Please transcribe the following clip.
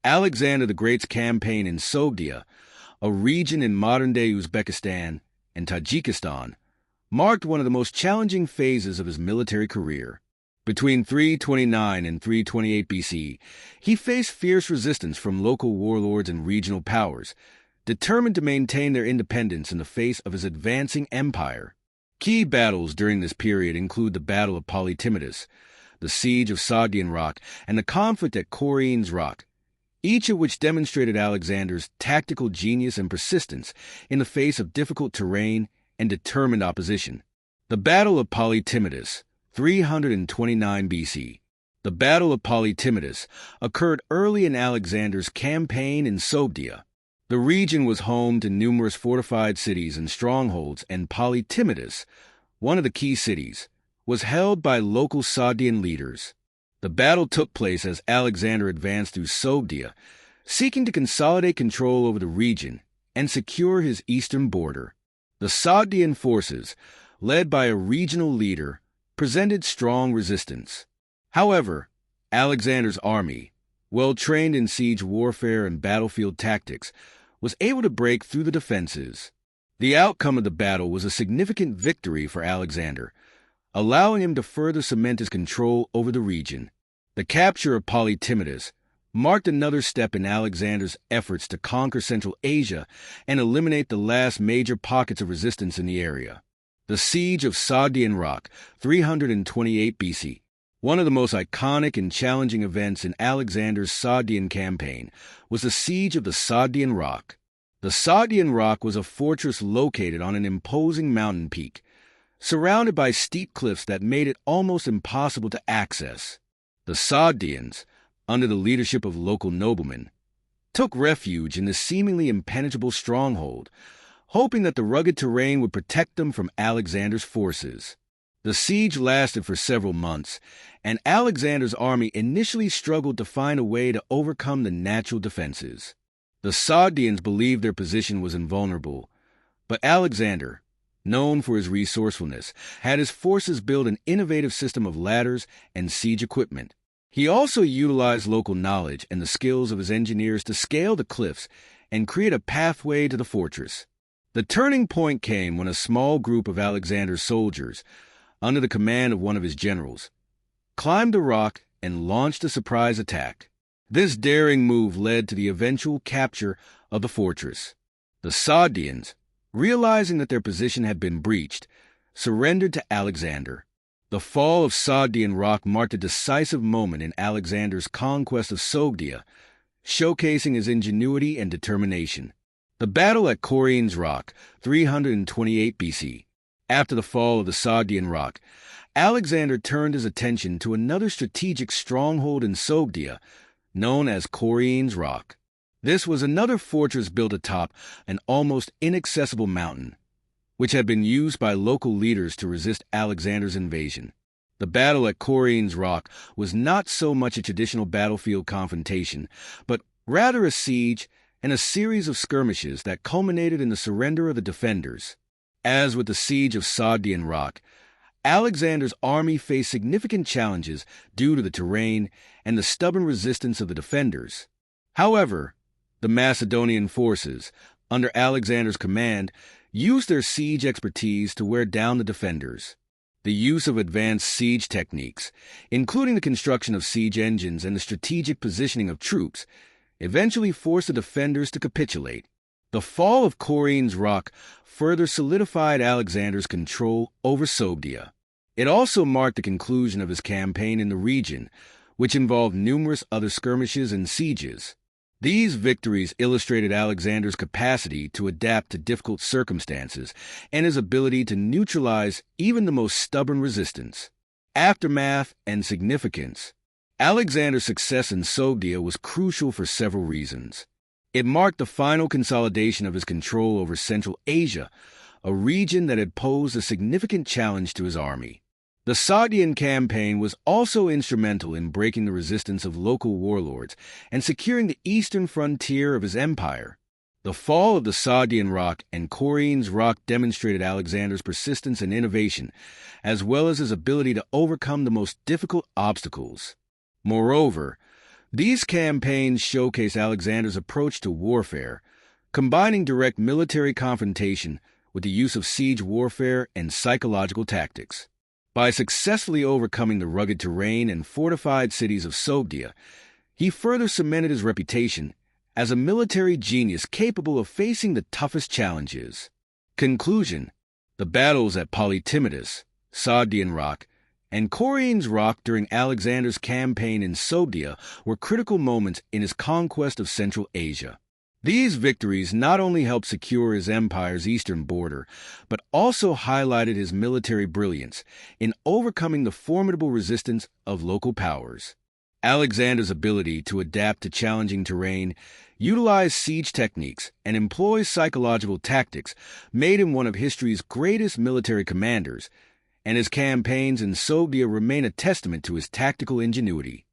Alexander the Great's campaign in Sogdia, a region in modern-day Uzbekistan and Tajikistan, marked one of the most challenging phases of his military career. Between 329 and 328 BC, he faced fierce resistance from local warlords and regional powers, determined to maintain their independence in the face of his advancing empire. Key battles during this period include the Battle of Polytimetus, the Siege of Sogdian Rock, and the conflict at Chorienes Rock, each of which demonstrated Alexander's tactical genius and persistence in the face of difficult terrain and determined opposition. The Battle of Polytimetus, 329 BC. The Battle of Polytimetus occurred early in Alexander's campaign in Sogdia. The region was home to numerous fortified cities and strongholds, and Polytimetus, one of the key cities, was held by local Sogdian leaders. The battle took place as Alexander advanced through Sogdia, seeking to consolidate control over the region and secure his eastern border. The Sogdian forces, led by a regional leader, presented strong resistance. However, Alexander's army, well trained in siege warfare and battlefield tactics, was able to break through the defenses. The outcome of the battle was a significant victory for Alexander, allowing him to further cement his control over the region. The capture of Polytimetus marked another step in Alexander's efforts to conquer Central Asia and eliminate the last major pockets of resistance in the area. The Siege of Sogdian Rock, 328 BC. One of the most iconic and challenging events in Alexander's Sogdian campaign was the Siege of the Sogdian Rock. The Sogdian Rock was a fortress located on an imposing mountain peak, surrounded by steep cliffs that made it almost impossible to access. The Sogdians, under the leadership of local noblemen, took refuge in this seemingly impenetrable stronghold, hoping that the rugged terrain would protect them from Alexander's forces. The siege lasted for several months, and Alexander's army initially struggled to find a way to overcome the natural defenses. The Sogdians believed their position was invulnerable, but Alexander, known for his resourcefulness, had his forces build an innovative system of ladders and siege equipment. He also utilized local knowledge and the skills of his engineers to scale the cliffs and create a pathway to the fortress. The turning point came when a small group of Alexander's soldiers, under the command of one of his generals, climbed the rock and launched a surprise attack. This daring move led to the eventual capture of the fortress. The Sogdians, realizing that their position had been breached, surrendered to Alexander. The fall of Sogdian Rock marked a decisive moment in Alexander's conquest of Sogdia, showcasing his ingenuity and determination. The battle at Chorienes Rock, 328 BC. After the fall of the Sogdian Rock, Alexander turned his attention to another strategic stronghold in Sogdia, known as Chorienes Rock. This was another fortress built atop an almost inaccessible mountain, which had been used by local leaders to resist Alexander's invasion. The battle at Chorienes Rock was not so much a traditional battlefield confrontation, but rather a siege and a series of skirmishes that culminated in the surrender of the defenders. As with the siege of Sogdian Rock, Alexander's army faced significant challenges due to the terrain and the stubborn resistance of the defenders. However, the Macedonian forces, under Alexander's command, used their siege expertise to wear down the defenders. The use of advanced siege techniques, including the construction of siege engines and the strategic positioning of troops, eventually forced the defenders to capitulate. The fall of Chorienes Rock further solidified Alexander's control over Sogdia. It also marked the conclusion of his campaign in the region, which involved numerous other skirmishes and sieges. These victories illustrated Alexander's capacity to adapt to difficult circumstances and his ability to neutralize even the most stubborn resistance. Aftermath and significance. Alexander's success in Sogdia was crucial for several reasons. It marked the final consolidation of his control over Central Asia, a region that had posed a significant challenge to his army. The Sogdian campaign was also instrumental in breaking the resistance of local warlords and securing the eastern frontier of his empire. The fall of the Sogdian Rock and Chorienes Rock demonstrated Alexander's persistence and innovation, as well as his ability to overcome the most difficult obstacles. Moreover, These campaigns showcase Alexander's approach to warfare, combining direct military confrontation with the use of siege warfare and psychological tactics. By successfully overcoming the rugged terrain and fortified cities of Sogdia, he further cemented his reputation as a military genius capable of facing the toughest challenges. Conclusion: the battles at Polytimetus, Sogdian Rock, and Chorienes Rock during Alexander's campaign in Sogdia were critical moments in his conquest of Central Asia. These victories not only helped secure his empire's eastern border, but also highlighted his military brilliance in overcoming the formidable resistance of local powers. Alexander's ability to adapt to challenging terrain, utilize siege techniques, and employ psychological tactics made him one of history's greatest military commanders, and his campaigns in Sogdia remain a testament to his tactical ingenuity.